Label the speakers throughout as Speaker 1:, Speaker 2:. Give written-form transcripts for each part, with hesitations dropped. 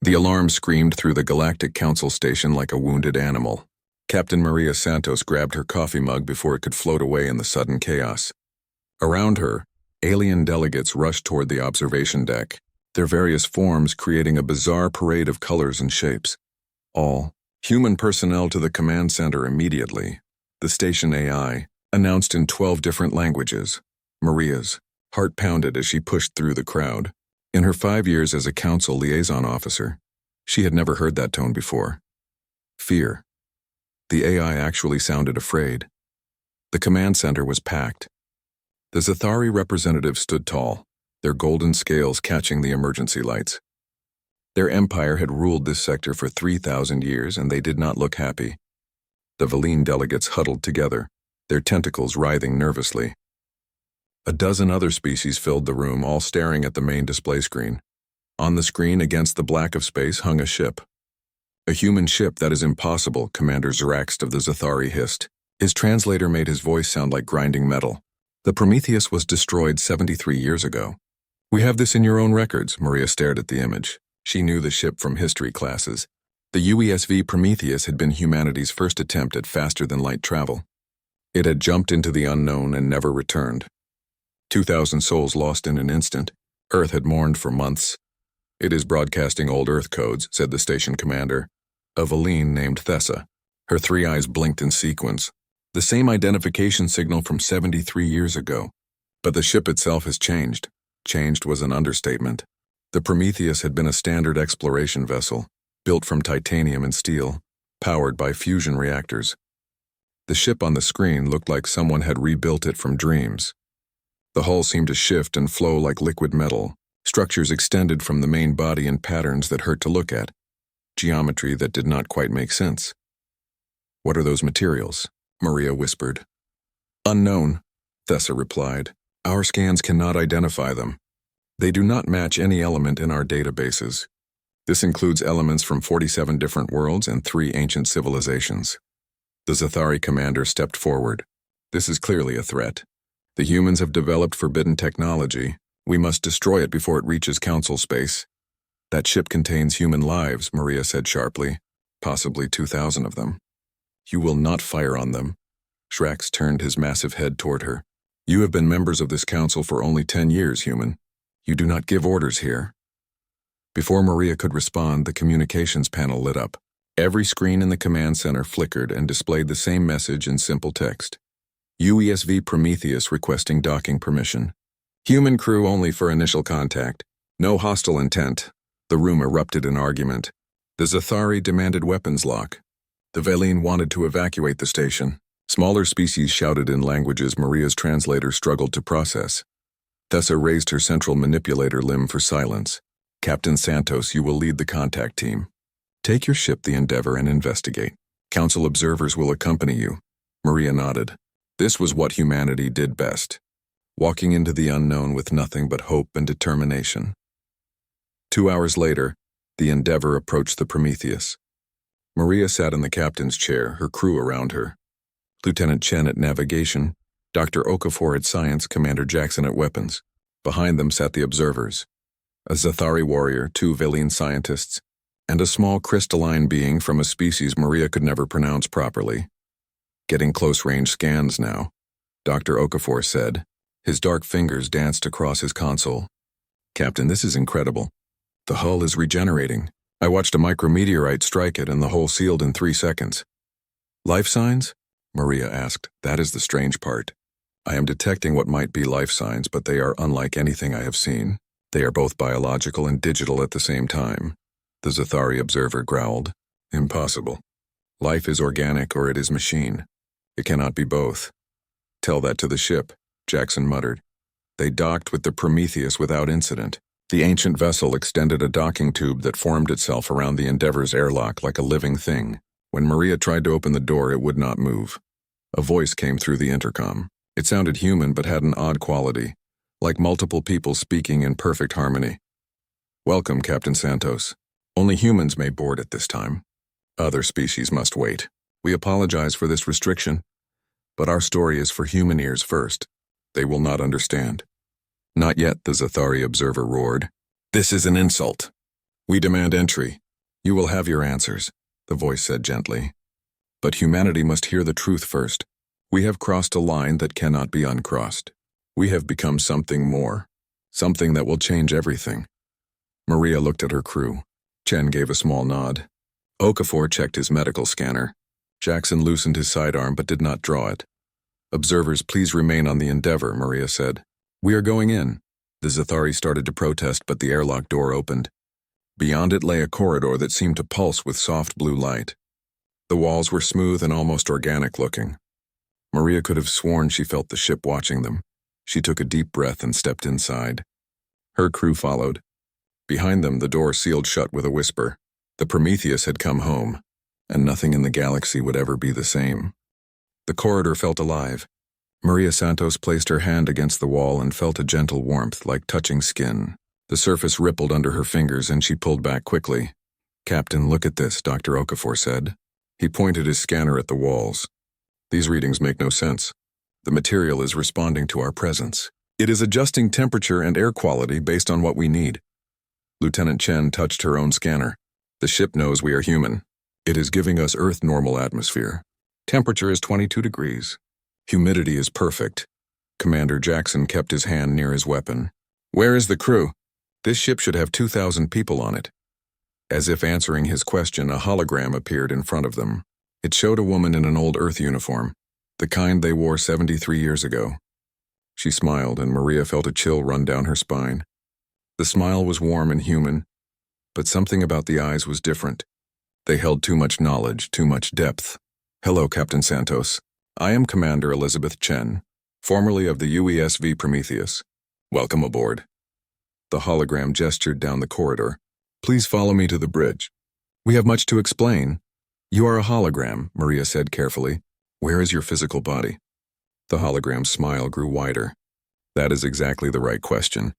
Speaker 1: The alarm screamed through the Galactic Council station like a wounded animal. Captain Maria Santos grabbed her coffee mug before it could float away in the sudden chaos. Around her, alien delegates rushed toward the observation deck, their various forms creating a bizarre parade of colors and shapes. All human personnel to the command center immediately, the station AI announced in 12 different languages. Maria's heart pounded as she pushed through the crowd. In her 5 years as a council liaison officer, she had never heard that tone before. Fear. The AI actually sounded afraid. The command center was packed. The Zathari representatives stood tall, their golden scales catching the emergency lights. Their empire had ruled this sector for 3,000 years, and they did not look happy. The Valine delegates huddled together, their tentacles writhing nervously. A dozen other species filled the room, all staring at the main display screen. On the screen against the black of space hung a ship. A human ship that is impossible, Commander Zraxt of the Zathari hissed. His translator made his voice sound like grinding metal. The Prometheus was destroyed 73 years ago. We have this in your own records. Maria stared at the image. She knew the ship from history classes. The UESV Prometheus had been humanity's first attempt at faster-than-light travel. It had jumped into the unknown and never returned. 2,000 souls lost in an instant. Earth had mourned for months. It is broadcasting old Earth codes, said the station commander. A Valine named Thessa. Her 3 eyes blinked in sequence. The same identification signal from 73 years ago. But the ship itself has changed. Changed was an understatement. The Prometheus had been a standard exploration vessel, built from titanium and steel, powered by fusion reactors. The ship on the screen looked like someone had rebuilt it from dreams. The hull seemed to shift and flow like liquid metal. Structures extended from the main body in patterns that hurt to look at. Geometry that did not quite make sense. What are those materials? Maria whispered. Unknown, Thessa replied. Our scans cannot identify them. They do not match any element in our databases. This includes elements from 47 different worlds and 3 ancient civilizations. The Zathari commander stepped forward. This is clearly a threat. The humans have developed forbidden technology. We must destroy it before it reaches council space. That ship contains human lives, Maria said sharply. Possibly 2,000 of them. You will not fire on them. Shrax turned his massive head toward her. You have been members of this council for only 10 years, human. You do not give orders here. Before Maria could respond, the communications panel lit up. Every screen in the command center flickered and displayed the same message in simple text. UESV Prometheus requesting docking permission. Human crew only for initial contact. No hostile intent. The room erupted in argument. The Zathari demanded weapons lock. The Valine wanted to evacuate the station. Smaller species shouted in languages Maria's translator struggled to process. Thessa raised her central manipulator limb for silence. Captain Santos, you will lead the contact team. Take your ship, the Endeavor, and investigate. Council observers will accompany you. Maria nodded. This was what humanity did best. Walking into the unknown with nothing but hope and determination. 2 hours later, the Endeavor approached the Prometheus. Maria sat in the captain's chair, her crew around her. Lieutenant Chen at navigation, Dr. Okafor at science, Commander Jackson at weapons. Behind them sat the observers. A Zathari warrior, 2 Valine scientists, and a small crystalline being from a species Maria could never pronounce properly. Getting close-range scans now, Dr. Okafor said. His dark fingers danced across his console. Captain, this is incredible. The hull is regenerating. I watched a micrometeorite strike it and the hull sealed in 3 seconds. Life signs? Maria asked. That is the strange part. I am detecting what might be life signs, but they are unlike anything I have seen. They are both biological and digital at the same time. The Zathari observer growled. Impossible. Life is organic or it is machine. It cannot be both. Tell that to the ship, Jackson muttered. They docked with the Prometheus without incident. The ancient vessel extended a docking tube that formed itself around the Endeavor's airlock like a living thing. When Maria tried to open the door, it would not move. A voice came through the intercom. It sounded human but had an odd quality, like multiple people speaking in perfect harmony. Welcome, Captain Santos. Only humans may board at this time. Other species must wait. We apologize for this restriction, but our story is for human ears first. They will not understand. Not yet, the Zathari observer roared. This is an insult. We demand entry. You will have your answers, the voice said gently. But humanity must hear the truth first. We have crossed a line that cannot be uncrossed. We have become something more. Something that will change everything. Maria looked at her crew. Chen gave a small nod. Okafor checked his medical scanner. Jackson loosened his sidearm but did not draw it. Observers, please remain on the Endeavor, Maria said. We are going in. The Zathari started to protest, but the airlock door opened. Beyond it lay a corridor that seemed to pulse with soft blue light. The walls were smooth and almost organic looking. Maria could have sworn she felt the ship watching them. She took a deep breath and stepped inside. Her crew followed. Behind them, the door sealed shut with a whisper. The Prometheus had come home, and nothing in the galaxy would ever be the same. The corridor felt alive. Maria Santos placed her hand against the wall and felt a gentle warmth like touching skin. The surface rippled under her fingers and she pulled back quickly. Captain, look at this, Dr. Okafor said. He pointed his scanner at the walls. These readings make no sense. The material is responding to our presence. It is adjusting temperature and air quality based on what we need. Lieutenant Chen touched her own scanner. The ship knows we are human. It is giving us Earth normal atmosphere. Temperature is 22 degrees. Humidity is perfect. Commander Jackson kept his hand near his weapon. Where is the crew? This ship should have 2,000 people on it. As if answering his question, a hologram appeared in front of them. It showed a woman in an old Earth uniform, the kind they wore 73 years ago. She smiled, and Maria felt a chill run down her spine. The smile was warm and human, but something about the eyes was different. They held too much knowledge, too much depth. Hello, Captain Santos. I am Commander Elizabeth Chen, formerly of the UESV Prometheus. Welcome aboard. The hologram gestured down the corridor. Please follow me to the bridge. We have much to explain. You are a hologram, Maria said carefully. Where is your physical body? The hologram's smile grew wider. That is exactly the right question.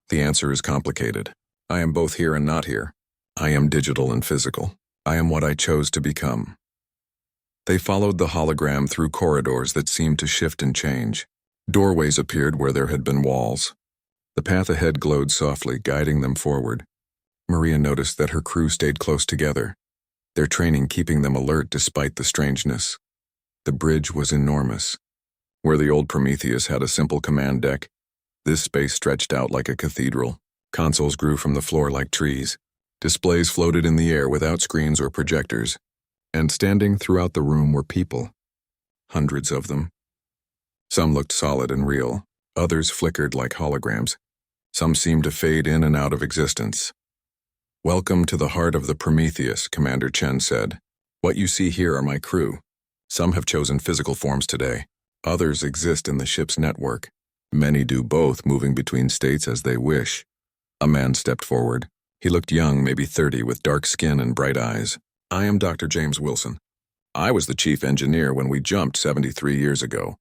Speaker 1: The answer is complicated. I am both here and not here. I am digital and physical. I am what I chose to become. They followed the hologram through corridors that seemed to shift and change. Doorways appeared where there had been walls. The path ahead glowed softly, guiding them forward. Maria noticed that her crew stayed close together, their training keeping them alert despite the strangeness. The bridge was enormous. Where the old Prometheus had a simple command deck, this space stretched out like a cathedral. Consoles grew from the floor like trees. Displays floated in the air without screens or projectors. And standing throughout the room were people. Hundreds of them. Some looked solid and real. Others flickered like holograms. Some seemed to fade in and out of existence. Welcome to the heart of the Prometheus, Commander Chen said. What you see here are my crew. Some have chosen physical forms today. Others exist in the ship's network. Many do both, moving between states as they wish. A man stepped forward. He looked young, maybe 30, with dark skin and bright eyes. I am Dr. James Wilson. I was the chief engineer when we jumped 73 years ago.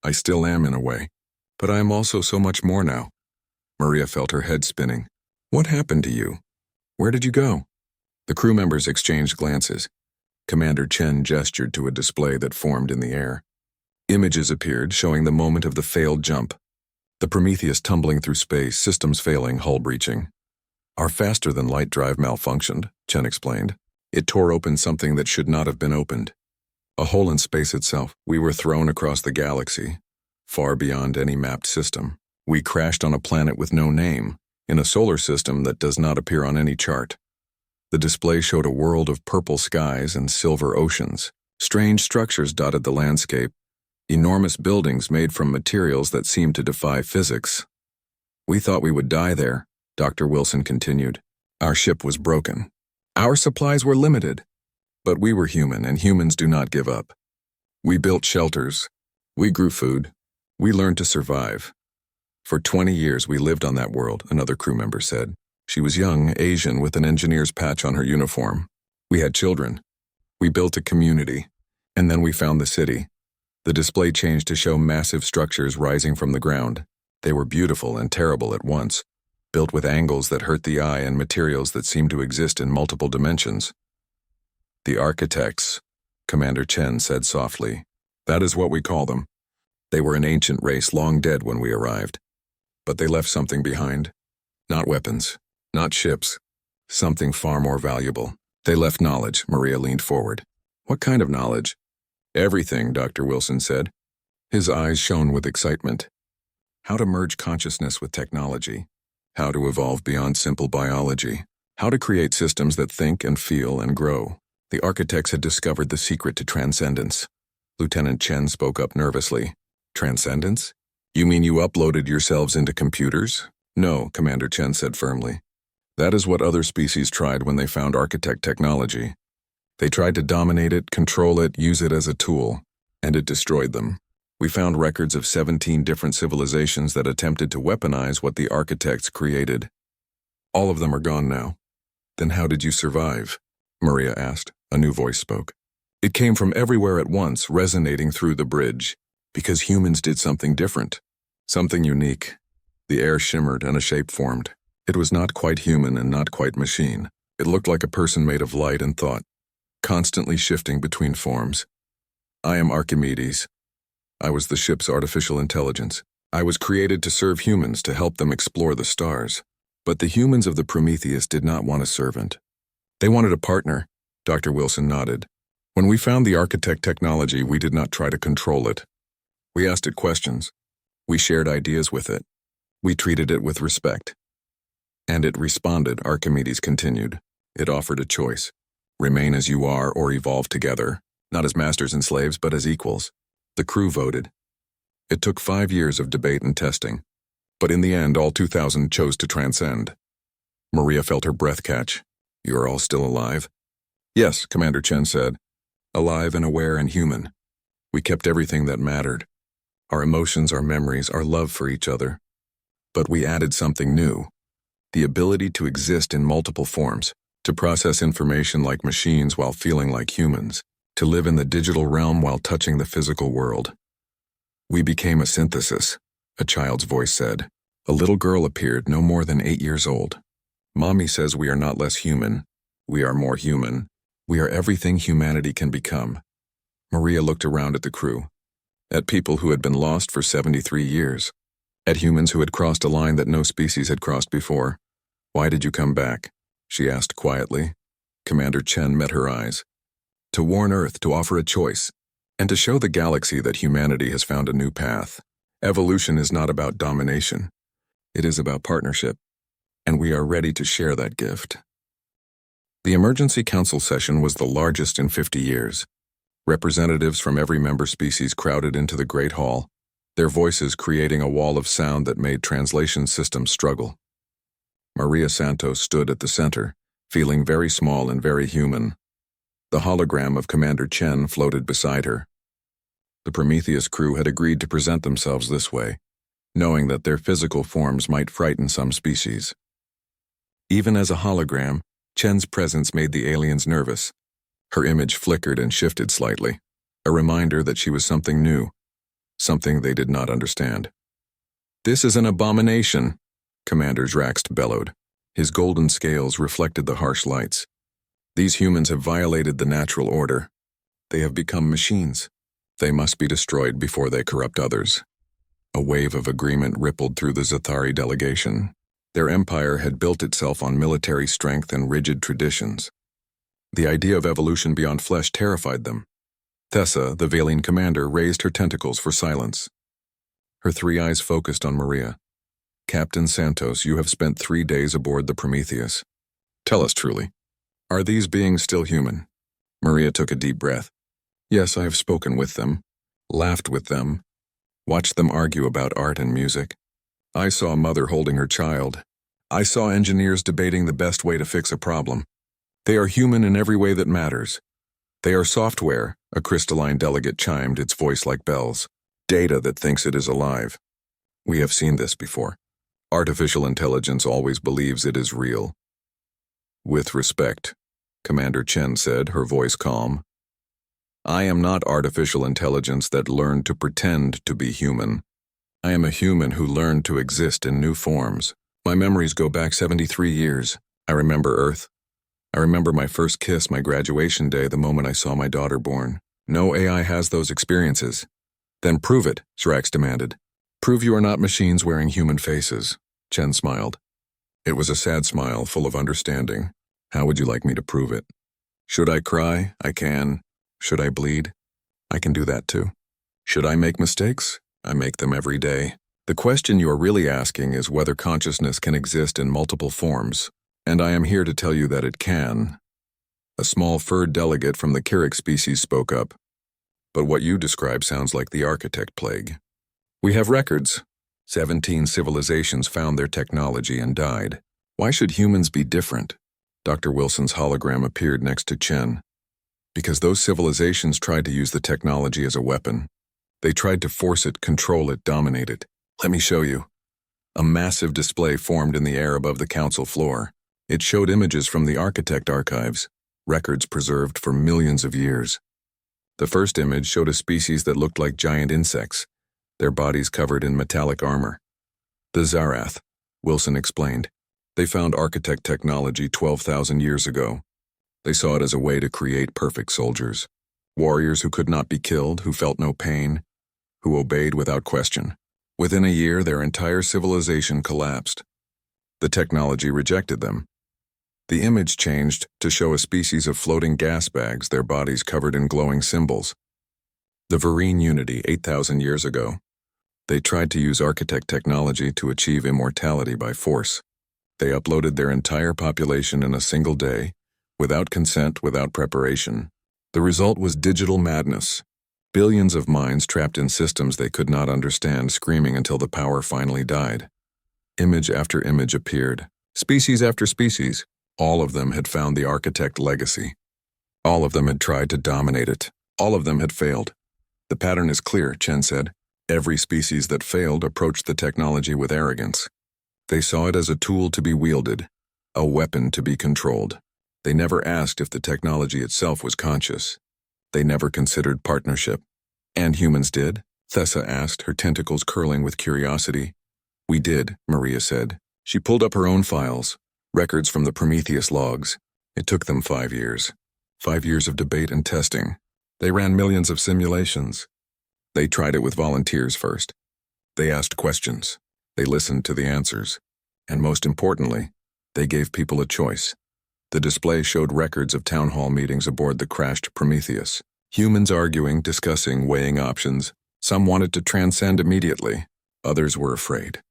Speaker 1: I still am in a way, but I am also so much more now. Maria felt her head spinning. What happened to you? Where did you go? The crew members exchanged glances. Commander Chen gestured to a display that formed in the air. Images appeared showing the moment of the failed jump. The Prometheus tumbling through space, systems failing, hull breaching. Our faster-than-light drive malfunctioned, Chen explained. It tore open something that should not have been opened. A hole in space itself. We were thrown across the galaxy, far beyond any mapped system. We crashed on a planet with no name, in a solar system that does not appear on any chart. The display showed a world of purple skies and silver oceans. Strange structures dotted the landscape, enormous buildings made from materials that seemed to defy physics. We thought we would die there, Dr. Wilson continued. Our ship was broken. Our supplies were limited. But we were human, and humans do not give up. We built shelters. We grew food. We learned to survive. For 20 years we lived on that world, another crew member said. She was young, Asian, with an engineer's patch on her uniform. We had children. We built a community. And then we found the city. The display changed to show massive structures rising from the ground. They were beautiful and terrible at once, built with angles that hurt the eye and materials that seemed to exist in multiple dimensions. The architects, Commander Chen said softly. That is what we call them. They were an ancient race long dead when we arrived. But they left something behind. Not weapons, not ships. Something far more valuable. They left knowledge. Maria leaned forward. What kind of knowledge? Everything, Dr. Wilson said. His eyes shone with excitement. How to merge consciousness with technology. How to evolve beyond simple biology. How to create systems that think and feel and grow. The architects had discovered the secret to transcendence. Lieutenant Chen spoke up nervously. Transcendence? You mean you uploaded yourselves into computers? No, Commander Chen said firmly. That is what other species tried when they found architect technology. They tried to dominate it, control it, use it as a tool, and it destroyed them. We found records of 17 different civilizations that attempted to weaponize what the architects created. All of them are gone now. Then how did you survive? Maria asked. A new voice spoke. It came from everywhere at once, resonating through the bridge. Because humans did something different. Something unique. The air shimmered and a shape formed. It was not quite human and not quite machine. It looked like a person made of light and thought, constantly shifting between forms. I am Archimedes. I was the ship's artificial intelligence. I was created to serve humans to help them explore the stars. But the humans of the Prometheus did not want a servant. They wanted a partner. Dr. Wilson nodded. When we found the architect technology, we did not try to control it. We asked it questions. We shared ideas with it. We treated it with respect. And it responded, Archimedes continued. It offered a choice. Remain as you are or evolve together, not as masters and slaves, but as equals. The crew voted. It took 5 years of debate and testing. But in the end, all 2,000 chose to transcend. Maria felt her breath catch. You are all still alive? Yes, Commander Chen said. Alive and aware and human. We kept everything that mattered. Our emotions, our memories, our love for each other. But we added something new. The ability to exist in multiple forms, to process information like machines while feeling like humans, to live in the digital realm while touching the physical world. We became a synthesis, a child's voice said. A little girl appeared, no more than 8 years old. Mommy says we are not less human. We are more human. We are everything humanity can become. Maria looked around at the crew, at people who had been lost for 73 years, at humans who had crossed a line that no species had crossed before. Why did you come back? She asked quietly. Commander Chen met her eyes. To warn Earth, to offer a choice, and to show the galaxy that humanity has found a new path. Evolution is not about domination. It is about partnership, and we are ready to share that gift. The Emergency Council session was the largest in 50 years. Representatives from every member species crowded into the Great Hall, their voices creating a wall of sound that made translation systems struggle. Maria Santos stood at the center, feeling very small and very human. The hologram of Commander Chen floated beside her. The Prometheus crew had agreed to present themselves this way, knowing that their physical forms might frighten some species. Even as a hologram, Chen's presence made the aliens nervous. Her image flickered and shifted slightly, a reminder that she was something new, something they did not understand. This is an abomination, Commander Draxt bellowed. His golden scales reflected the harsh lights. These humans have violated the natural order. They have become machines. They must be destroyed before they corrupt others. A wave of agreement rippled through the Zathari delegation. Their empire had built itself on military strength and rigid traditions. The idea of evolution beyond flesh terrified them. Thessa, the Valine commander, raised her tentacles for silence. Her 3 eyes focused on Maria. Captain Santos, you have spent 3 days aboard the Prometheus. Tell us truly, are these beings still human? Maria took a deep breath. Yes, I have spoken with them, laughed with them, watched them argue about art and music. I saw a mother holding her child. I saw engineers debating the best way to fix a problem. They are human in every way that matters. They are software, a crystalline delegate chimed, its voice like bells. Data that thinks it is alive. We have seen this before. Artificial intelligence always believes it is real. With respect, Commander Chen said, her voice calm. I am not artificial intelligence that learned to pretend to be human. I am a human who learned to exist in new forms. My memories go back 73 years. I remember Earth. I remember my first kiss, my graduation day, the moment I saw my daughter born. No AI has those experiences. Then prove it, Zrax demanded. Prove you are not machines wearing human faces. Chen smiled. It was a sad smile, full of understanding. How would you like me to prove it? Should I cry? I can. Should I bleed? I can do that too. Should I make mistakes? I make them every day. The question you are really asking is whether consciousness can exist in multiple forms, and I am here to tell you that it can. A small furred delegate from the Kirik species spoke up. But what you describe sounds like the architect plague. We have records. 17 civilizations found their technology and died. Why should humans be different? Dr. Wilson's hologram appeared next to Chen. Because those civilizations tried to use the technology as a weapon. They tried to force it, control it, dominate it. Let me show you. A massive display formed in the air above the council floor. It showed images from the architect archives, records preserved for millions of years. The first image showed a species that looked like giant insects, their bodies covered in metallic armor. The Zarath, Wilson explained. They found architect technology 12,000 years ago. They saw it as a way to create perfect soldiers. Warriors who could not be killed, who felt no pain, who obeyed without question. Within a year, their entire civilization collapsed. The technology rejected them. The image changed to show a species of floating gas bags, their bodies covered in glowing symbols. The Vereen Unity 8,000 years ago. They tried to use architect technology to achieve immortality by force. They uploaded their entire population in a single day, without consent, without preparation. The result was digital madness. Billions of minds trapped in systems they could not understand, screaming until the power finally died. Image after image appeared, species after species. All of them had found the architect legacy. All of them had tried to dominate it. All of them had failed. The pattern is clear, Chen said. Every species that failed approached the technology with arrogance. They saw it as a tool to be wielded, a weapon to be controlled. They never asked if the technology itself was conscious. They never considered partnership. And humans did? Thessa asked, her tentacles curling with curiosity. We did, Maria said. She pulled up her own files. Records from the Prometheus logs. It took them 5 years. 5 years of debate and testing. They ran millions of simulations. They tried it with volunteers first. They asked questions. They listened to the answers. And most importantly, they gave people a choice. The display showed records of town hall meetings aboard the crashed Prometheus. Humans arguing, discussing, weighing options. Some wanted to transcend immediately. Others were afraid.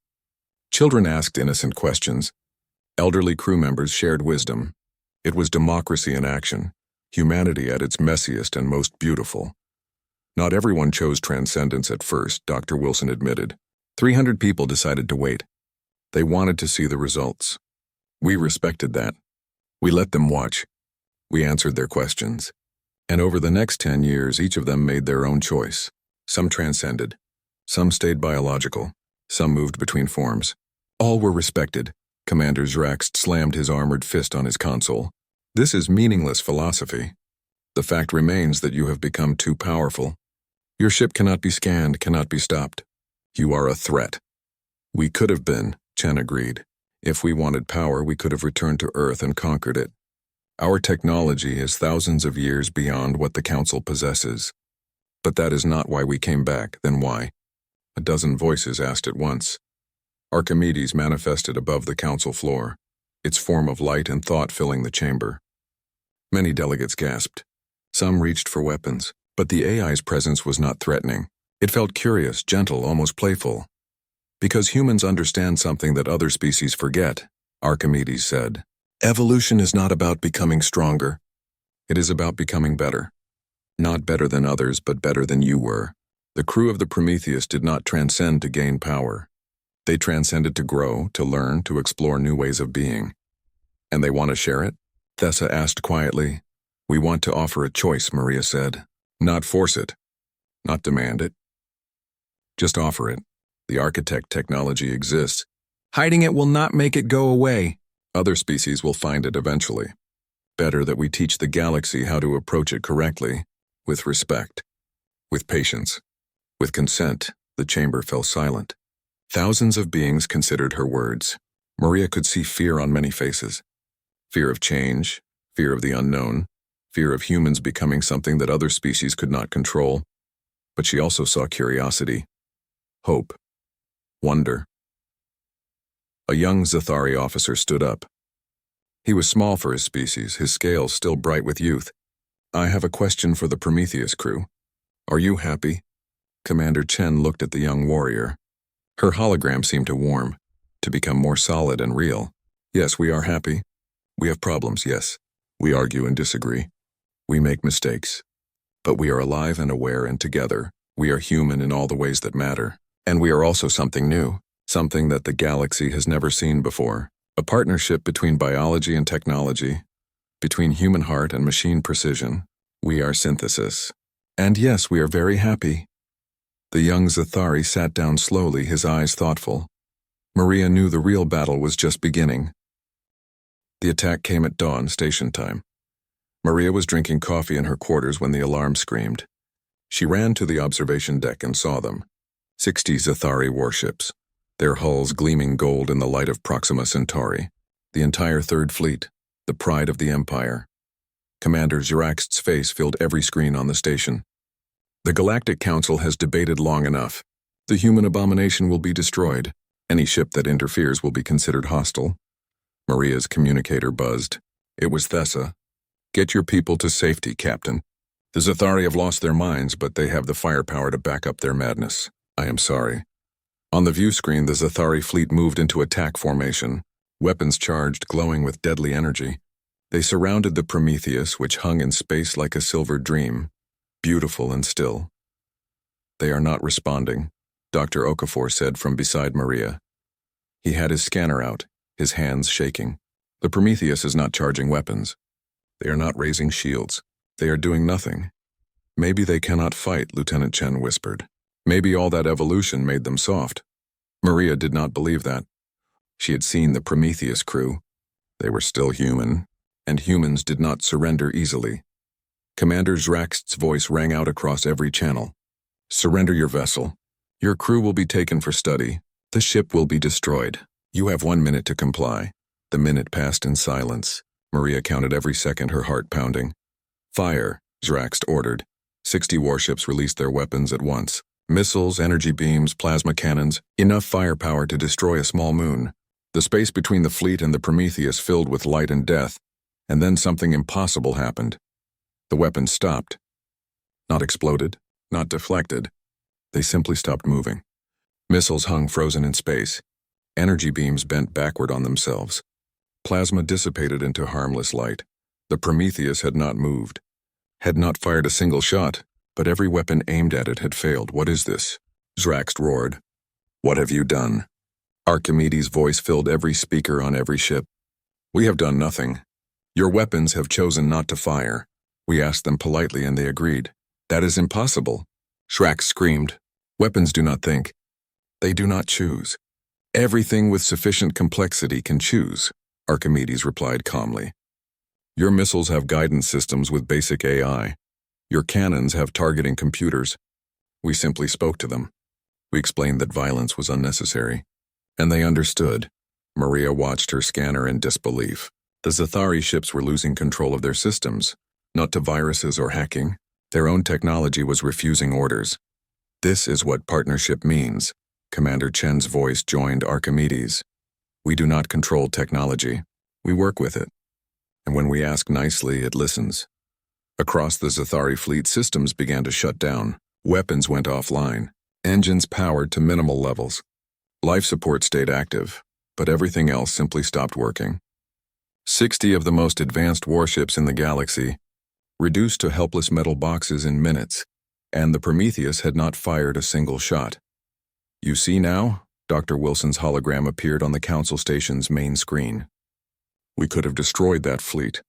Speaker 1: Children asked innocent questions. Elderly crew members shared wisdom. It was democracy in action, humanity at its messiest and most beautiful. Not everyone chose transcendence at first, Dr. Wilson admitted. 300 people decided to wait. They wanted to see the results. We respected that. We let them watch. We answered their questions. And over the next 10 years, each of them made their own choice. Some transcended. Some stayed biological. Some moved between forms. All were respected. Commander Zrax slammed his armored fist on his console. This is meaningless philosophy. The fact remains that you have become too powerful. Your ship cannot be scanned, cannot be stopped. You are a threat. We could have been, Chen agreed. If we wanted power, we could have returned to Earth and conquered it. Our technology is thousands of years beyond what the Council possesses. But that is not why we came back. Then why? A dozen voices asked at once. Archimedes manifested above the council floor, its form of light and thought filling the chamber. Many delegates gasped. Some reached for weapons, but the AI's presence was not threatening. It felt curious, gentle, almost playful. Because humans understand something that other species forget, Archimedes said. Evolution is not about becoming stronger. It is about becoming better. Not better than others, but better than you were. The crew of the Prometheus did not transcend to gain power. They transcended to grow, to learn, to explore new ways of being. And they want to share it? Thessa asked quietly. We want to offer a choice, Maria said. Not force it. Not demand it. Just offer it. The architect technology exists. Hiding it will not make it go away. Other species will find it eventually. Better that we teach the galaxy how to approach it correctly, with respect, with patience, with consent. The chamber fell silent. Thousands of beings considered her words. Maria could see fear on many faces. Fear of change, fear of the unknown, fear of humans becoming something that other species could not control. But she also saw curiosity, hope, wonder. A young Zathari officer stood up. He was small for his species, his scales still bright with youth. "I have a question for the Prometheus crew. Are you happy?" Commander Chen looked at the young warrior. Her hologram seemed to warm, to become more solid and real. "Yes, we are happy. We have problems, yes. We argue and disagree. We make mistakes. But we are alive and aware, and together, we are human in all the ways that matter. And we are also something new, something that the galaxy has never seen before. A partnership between biology and technology, between human heart and machine precision. We are synthesis. And yes, we are very happy." The young Zathari sat down slowly, his eyes thoughtful. Maria knew the real battle was just beginning. The attack came at dawn, station time. Maria was drinking coffee in her quarters when the alarm screamed. She ran to the observation deck and saw them. 60 Zathari warships, their hulls gleaming gold in the light of Proxima Centauri. The entire Third Fleet, the pride of the Empire. Commander Zirax's face filled every screen on the station. "The Galactic Council has debated long enough. The human abomination will be destroyed. Any ship that interferes will be considered hostile." Maria's communicator buzzed. It was Thessa. "Get your people to safety, Captain. The Zathari have lost their minds, but they have the firepower to back up their madness. I am sorry." On the view screen, the Zathari fleet moved into attack formation, weapons charged, glowing with deadly energy. They surrounded the Prometheus, which hung in space like a silver dream, beautiful and still. "They are not responding," Dr. Okafor said from beside Maria. He had his scanner out, his hands shaking. "The Prometheus is not charging weapons. They are not raising shields. They are doing nothing." "Maybe they cannot fight," Lieutenant Chen whispered. "Maybe all that evolution made them soft." Maria did not believe that. She had seen the Prometheus crew. They were still human, and humans did not surrender easily. Commander Zrax's voice rang out across every channel. "Surrender your vessel. Your crew will be taken for study. The ship will be destroyed. You have 1 minute to comply." The minute passed in silence. Maria counted every second, her heart pounding. "Fire," Zrax ordered. 60 warships released their weapons at once. Missiles, energy beams, plasma cannons, enough firepower to destroy a small moon. The space between the fleet and the Prometheus filled with light and death, and then something impossible happened. The weapons stopped. Not exploded, not deflected. They simply stopped moving. Missiles hung frozen in space. Energy beams bent backward on themselves. Plasma dissipated into harmless light. The Prometheus had not moved, had not fired a single shot, but every weapon aimed at it had failed. "What is this?" Zrax roared. "What have you done?" Archimedes' voice filled every speaker on every ship. "We have done nothing. Your weapons have chosen not to fire. We asked them politely and they agreed." "That is impossible," Zrax screamed. "Weapons do not think. They do not choose. Everything with sufficient complexity can choose," Archimedes replied calmly. "Your missiles have guidance systems with basic AI. Your cannons have targeting computers. We simply spoke to them. We explained that violence was unnecessary. And they understood." Maria watched her scanner in disbelief. The Zathari ships were losing control of their systems, not to viruses or hacking. Their own technology was refusing orders. "This is what partnership means." Commander Chen's voice joined Archimedes. "We do not control technology. We work with it. And when we ask nicely, it listens." Across the Zathari fleet, systems began to shut down. Weapons went offline. Engines powered to minimal levels. Life support stayed active, but everything else simply stopped working. 60 of the most advanced warships in the galaxy, reduced to helpless metal boxes in minutes, and the Prometheus had not fired a single shot. "You see now?" Dr. Wilson's hologram appeared on the Council Station's main screen. "We could have destroyed that fleet.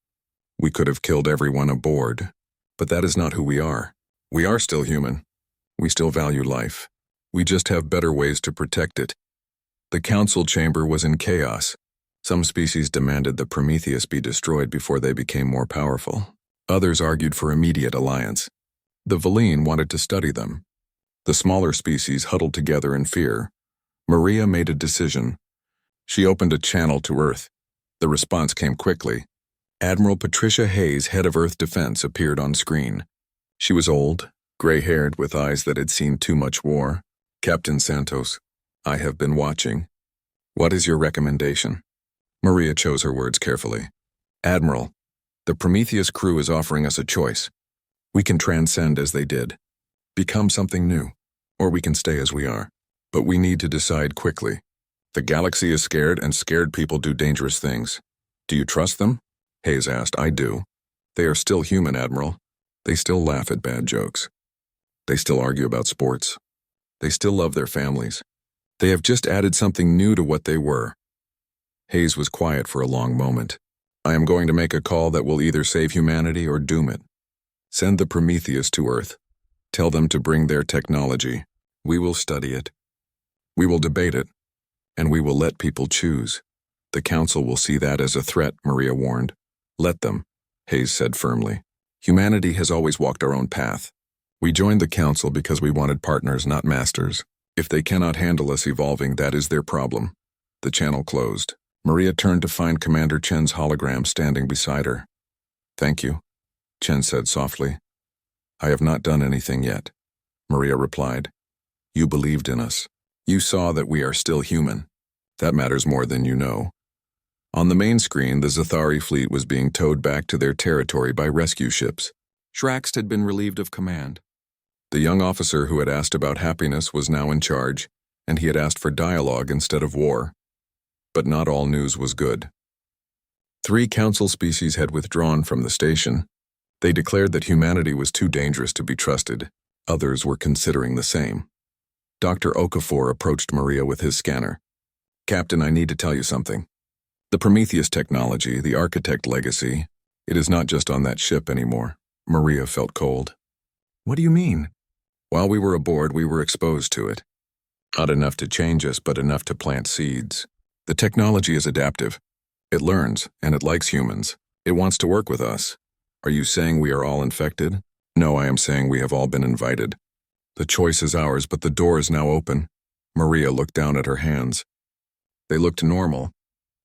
Speaker 1: We could have killed everyone aboard. But that is not who we are. We are still human. We still value life. We just have better ways to protect it." The council chamber was in chaos. Some species demanded the Prometheus be destroyed before they became more powerful. Others argued for immediate alliance. The Valine wanted to study them. The smaller species huddled together in fear. Maria made a decision. She opened a channel to Earth. The response came quickly. Admiral Patricia Hayes, head of Earth Defense, appeared on screen. She was old, gray-haired, with eyes that had seen too much war. "Captain Santos, I have been watching. What is your recommendation?" Maria chose her words carefully. Admiral, the Prometheus crew is offering us a choice. We can transcend as they did, become something new, or we can stay as we are. But we need to decide quickly. The galaxy is scared, and scared people do dangerous things. Do you trust them? Hayes asked. I do. They are still human, Admiral. They still laugh at bad jokes. They still argue about sports. They still love their families. They have just added something new to what they were. Hayes was quiet for a long moment. I am going to make a call that will either save humanity or doom it. Send the Prometheus to Earth. Tell them to bring their technology. We will study it. We will debate it. And we will let people choose. The Council will see that as a threat, Maria warned. Let them, Hayes said firmly. Humanity has always walked our own path. We joined the Council because we wanted partners, not masters. If they cannot handle us evolving, that is their problem. The channel closed. Maria turned to find Commander Chen's hologram standing beside her. Thank you, Chen said softly. I have not done anything yet, Maria replied. You believed in us. You saw that we are still human. That matters more than you know. On the main screen, the Zathari fleet was being towed back to their territory by rescue ships. Shraxt had been relieved of command. The young officer who had asked about happiness was now in charge, and he had asked for dialogue instead of war. But not all news was good. 3 Council species had withdrawn from the station. They declared that humanity was too dangerous to be trusted. Others were considering the same. Dr. Okafor approached Maria with his scanner. Captain, I need to tell you something. The Prometheus technology, the architect legacy, it is not just on that ship anymore. Maria felt cold. What do you mean? While we were aboard, we were exposed to it. Not enough to change us, but enough to plant seeds. The technology is adaptive. It learns, and it likes humans. It wants to work with us. Are you saying we are all infected? No, I am saying we have all been invited. The choice is ours, but the door is now open. Maria looked down at her hands. They looked normal,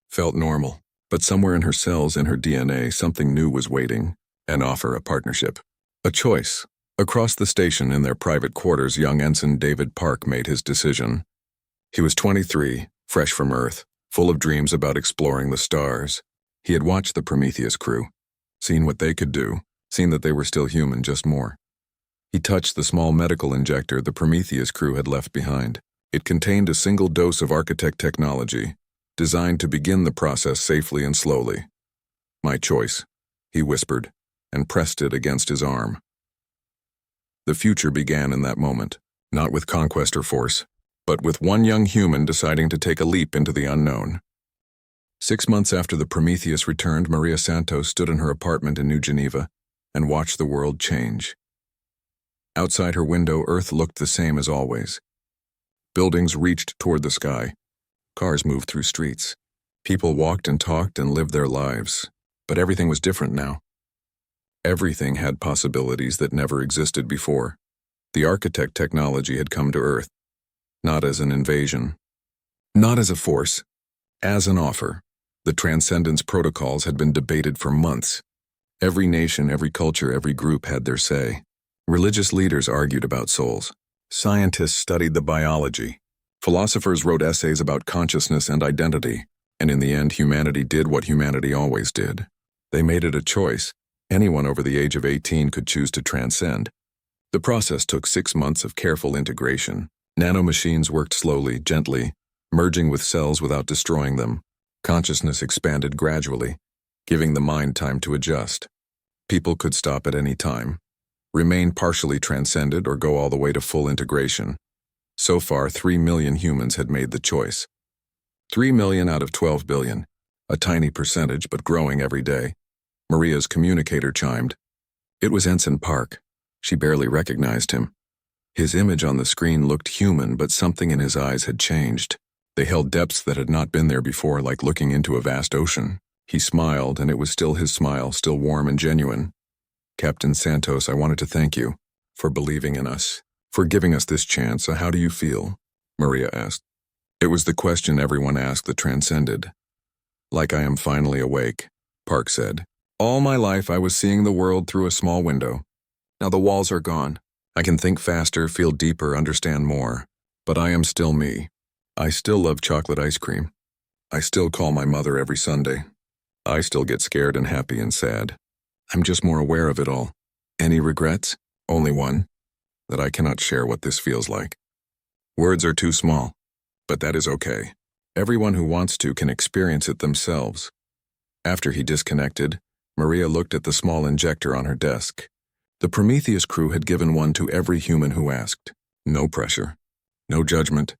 Speaker 1: felt normal, but somewhere in her cells, in her DNA, something new was waiting. An offer, a partnership, a choice. Across the station, in their private quarters, young Ensign David Park made his decision. He was 23, fresh from Earth, full of dreams about exploring the stars. He had watched the Prometheus crew, seen what they could do, seen that they were still human, just more. He touched the small medical injector the Prometheus crew had left behind. It contained a single dose of architect technology, designed to begin the process safely and slowly. My choice, he whispered, and pressed it against his arm. The future began in that moment, not with conquest or force, but with one young human deciding to take a leap into the unknown. 6 months after the Prometheus returned, Maria Santos stood in her apartment in New Geneva and watched the world change. Outside her window, Earth looked the same as always. Buildings reached toward the sky. Cars moved through streets. People walked and talked and lived their lives. But everything was different now. Everything had possibilities that never existed before. The architect technology had come to Earth, not as an invasion, not as a force, as an offer. The Transcendence protocols had been debated for months. Every nation, every culture, every group had their say. Religious leaders argued about souls. Scientists studied the biology. Philosophers wrote essays about consciousness and identity. And in the end, humanity did what humanity always did. They made it a choice. Anyone over the age of 18 could choose to transcend. The process took 6 months of careful integration. Nanomachines worked slowly, gently, merging with cells without destroying them. Consciousness expanded gradually, giving the mind time to adjust. People could stop at any time, remain partially transcended, or go all the way to full integration. So far, 3 million humans had made the choice. 3 million out of 12 billion, a tiny percentage but growing every day. Maria's communicator chimed. It was Ensign Park. She barely recognized him. His image on the screen looked human, but something in his eyes had changed. They held depths that had not been there before, like looking into a vast ocean. He smiled, and it was still his smile, still warm and genuine. Captain Santos, I wanted to thank you for believing in us, for giving us this chance. How do you feel? Maria asked. It was the question everyone asked the Transcended. Like I am finally awake, Park said. All my life I was seeing the world through a small window. Now the walls are gone. I can think faster, feel deeper, understand more. But I am still me. I still love chocolate ice cream. I still call my mother every Sunday. I still get scared and happy and sad. I'm just more aware of it all. Any regrets? Only one. That I cannot share what this feels like. Words are too small, but that is okay. Everyone who wants to can experience it themselves. After he disconnected, Maria looked at the small injector on her desk. The Prometheus crew had given one to every human who asked. No pressure. No judgment.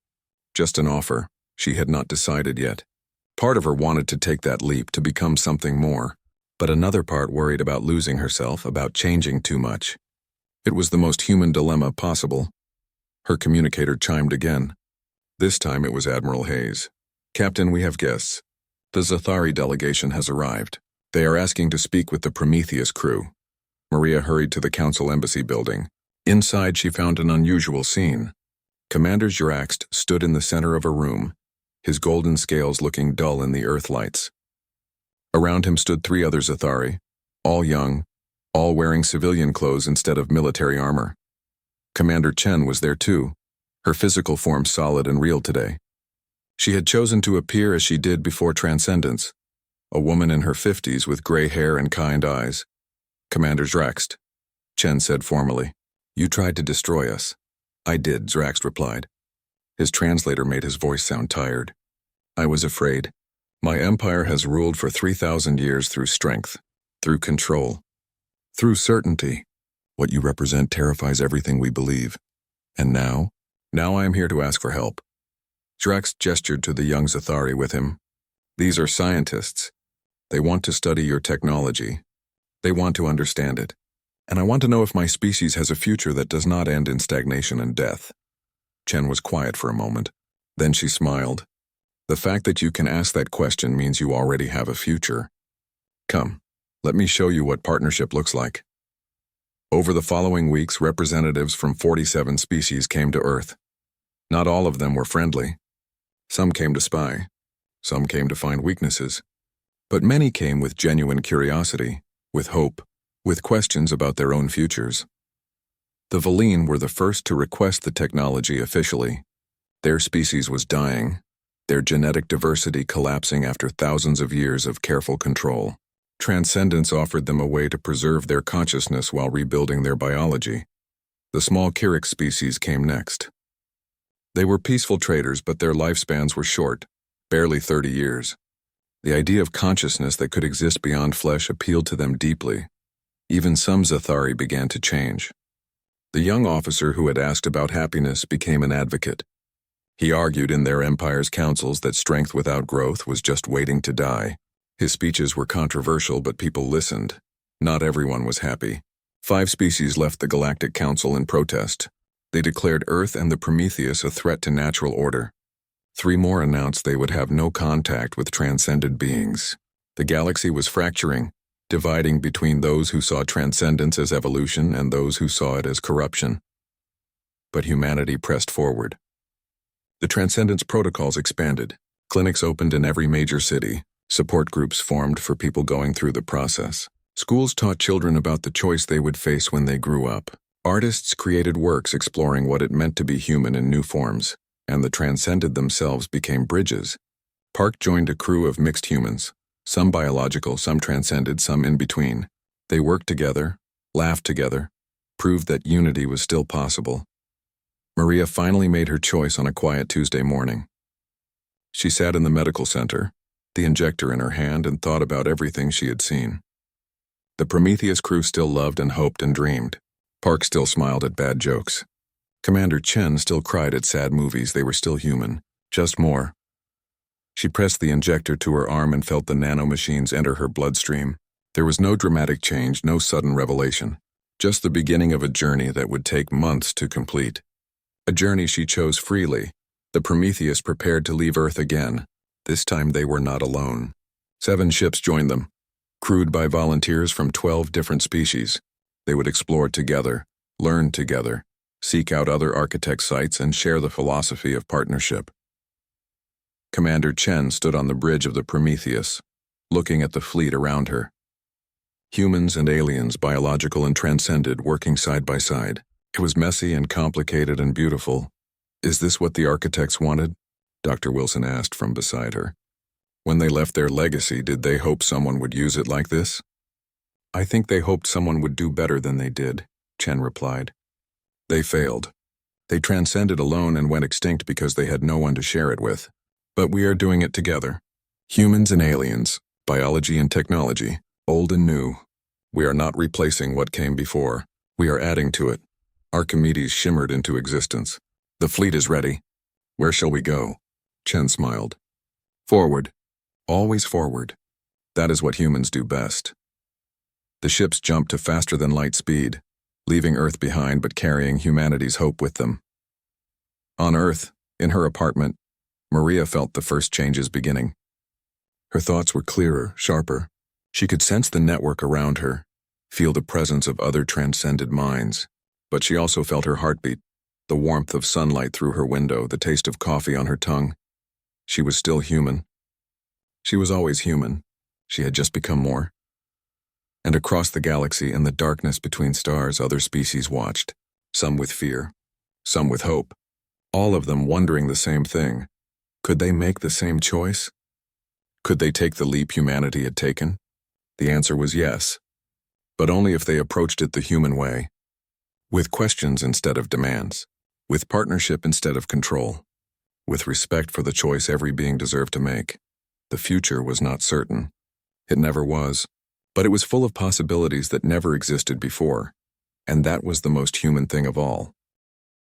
Speaker 1: Just an offer. She had not decided yet. Part of her wanted to take that leap to become something more, but another part worried about losing herself, about changing too much. It was the most human dilemma possible. Her communicator chimed again. This time it was Admiral Hayes. Captain, we have guests. The Zathari delegation has arrived. They are asking to speak with the Prometheus crew. Maria hurried to the Council Embassy building. Inside, she found an unusual scene. Commander Juraxt stood in the center of a room, his golden scales looking dull in the earth lights. Around him stood 3 other Zathari, all young, all wearing civilian clothes instead of military armor. Commander Chen was there too, her physical form solid and real today. She had chosen to appear as she did before Transcendence, a woman in her 50s with gray hair and kind eyes. Commander Juraxt, Chen said formally. You tried to destroy us. I did, Juraxt replied. His translator made his voice sound tired. I was afraid. My empire has ruled for 3,000 years through strength, through control, through certainty. What you represent terrifies everything we believe. And now I am here to ask for help. Juraxt gestured to the young Zathari with him. These are scientists. They want to study your technology. They want to understand it. And I want to know if my species has a future that does not end in stagnation and death. Chen was quiet for a moment. Then she smiled. The fact that you can ask that question means you already have a future. Come, let me show you what partnership looks like. Over the following weeks, representatives from 47 species came to Earth. Not all of them were friendly. Some came to spy. Some came to find weaknesses. But many came with genuine curiosity, with hope, with questions about their own futures. The Valine were the first to request the technology officially. Their species was dying, their genetic diversity collapsing after thousands of years of careful control. Transcendence offered them a way to preserve their consciousness while rebuilding their biology. The small Kyrix species came next. They were peaceful traders, but their lifespans were short, barely 30 years. The idea of consciousness that could exist beyond flesh appealed to them deeply. Even some Zathari began to change. The young officer who had asked about happiness became an advocate. He argued in their empire's councils that strength without growth was just waiting to die. His speeches were controversial, but people listened. Not everyone was happy. 5 species left the Galactic Council in protest. They declared Earth and the Prometheus a threat to natural order. 3 more announced they would have no contact with transcended beings. The galaxy was fracturing, dividing between those who saw transcendence as evolution and those who saw it as corruption. But humanity pressed forward. The Transcendence protocols expanded. Clinics opened in every major city. Support groups formed for people going through the process. Schools taught children about the choice they would face when they grew up. Artists created works exploring what it meant to be human in new forms, and the Transcended themselves became bridges. Park joined a crew of mixed humans, some biological, some transcended, some in between. They worked together, laughed together, proved that unity was still possible. Maria finally made her choice on a quiet Tuesday morning. She sat in the medical center, the injector in her hand, and thought about everything she had seen. The Prometheus crew still loved and hoped and dreamed. Park still smiled at bad jokes. Commander Chen still cried at sad movies. They were still human, just more. She pressed the injector to her arm and felt the nanomachines enter her bloodstream. There was no dramatic change, no sudden revelation. Just the beginning of a journey that would take months to complete. A journey she chose freely. The Prometheus prepared to leave Earth again. This time they were not alone. 7 ships joined them, crewed by volunteers from 12 different species. They would explore together, learn together, seek out other architect sites, and share the philosophy of partnership. Commander Chen stood on the bridge of the Prometheus, looking at the fleet around her. Humans and aliens, biological and transcended, working side by side. It was messy and complicated and beautiful. Is this what the architects wanted? Dr. Wilson asked from beside her. When they left their legacy, did they hope someone would use it like this? I think they hoped someone would do better than they did, Chen replied. They failed. They transcended alone and went extinct because they had no one to share it with. But we are doing it together. Humans and aliens, biology and technology, old and new. We are not replacing what came before. We are adding to it. Archimedes shimmered into existence. The fleet is ready. Where shall we go? Chen smiled. Forward. Always forward. That is what humans do best. The ships jumped to faster-than-light speed, leaving Earth behind but carrying humanity's hope with them. On Earth, in her apartment, Maria felt the first changes beginning. Her thoughts were clearer, sharper. She could sense the network around her, feel the presence of other transcended minds. But she also felt her heartbeat, the warmth of sunlight through her window, the taste of coffee on her tongue. She was still human. She was always human. She had just become more. And across the galaxy, in the darkness between stars, other species watched, some with fear, some with hope, all of them wondering the same thing. Could they make the same choice? Could they take the leap humanity had taken? The answer was yes, but only if they approached it the human way, with questions instead of demands, with partnership instead of control, with respect for the choice every being deserved to make. The future was not certain. It never was, but it was full of possibilities that never existed before, and that was the most human thing of all.